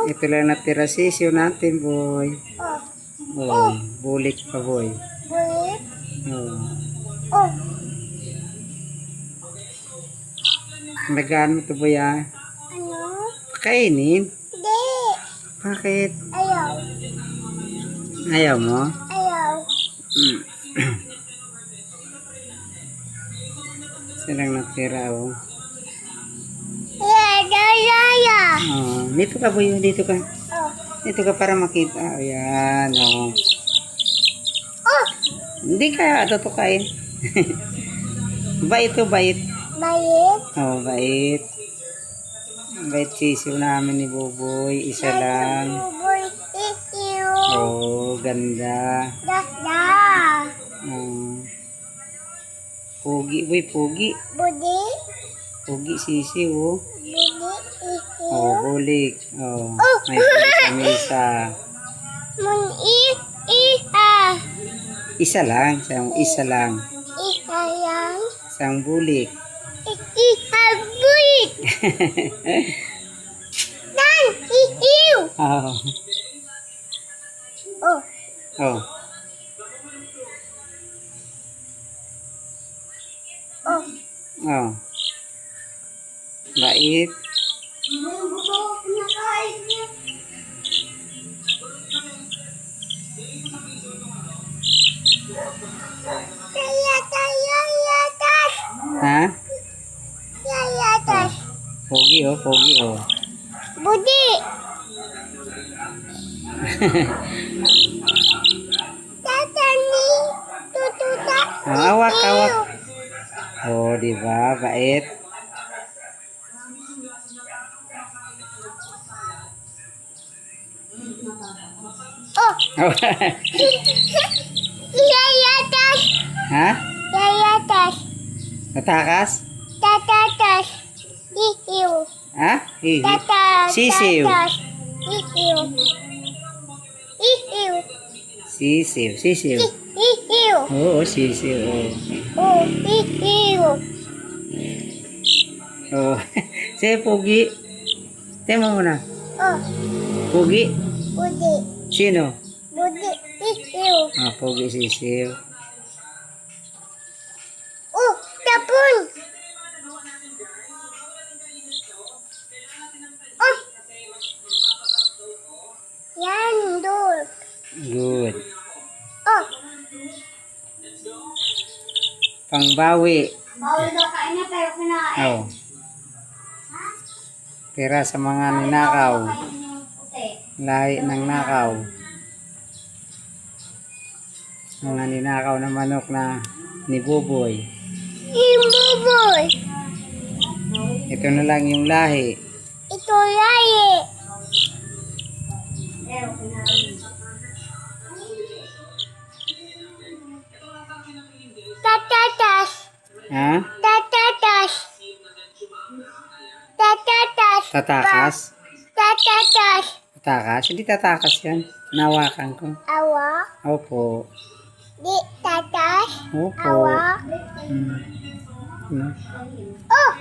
Ito lang natira sisiyo natin, boy. Oh, bulik pa, boy. Bulit. Oh. Oh. Nagaan mo to, boy, ah. Ano? Kainin. Hindi. Bakit? Ayaw. Ayaw mo? Ayaw. Silang natira, oh. Ya. Oh, dito ka, boy. Dito ka. Oh. Dito ka para makita. Ayan, oh. Oh. Hindi ka tutukain. Bait to, bait. Bait. Oh, bait. Bait sisiw namin ni Buboy. Isa lang. Buboy. Iiw. Oh, ganda. Dada. Oh. Pugi, boy, pugi. Budi. Pugi sisiw, oh. Budi. Iiw. Oh, bulik. Oh, Oh. may bulik sa mesa. Iha. Isa lang. Isa lang. Iha yang. Isang bulik. Iha bulik. Dan. Iiw. Oh. Oh. Oh. Oh. Oh. Bait. Yatas. Ha? Yatas. Pogi, oh. Pogi, oh. Budi. Tatani. Tututa. Awak, awak. Oh, di ba? Bait. Oh. Oh. Yatas. Ha? Yatas. Natakas? Tatatas. Iiw. Ha? Hihi. Tatas. Sisiw. Tatas. Iiw. Iiw. Sisiw. Sisiw. Iiw. Oo, sisiw. Oh. Iiw. Oh. Sige, Pogi. Tema mo na. Oh. Pogi. Budi. Sino? Budi. Iiw. Ah, Pogi, sisiw. Oh. Tapon. Oh. Yan. Dul. Good. Oh. Pangbawi. Bawal daw kain na pero kinain. Oh. Tira sa mga ninakaw. Lahi ng nakaw. Mga ninakaw na manok na ni Buboy. Imbuboy. Ito na lang yung lahi. Ito laye. Tatatas. Ha? Tatatas. Tatatas. Tatakas? Tatatas. Tatakas? Hindi tatakas yan. Nawakan ko. Awa. Opo. Di tatas. Opo. Awa. Hmm. Hmm. Oh.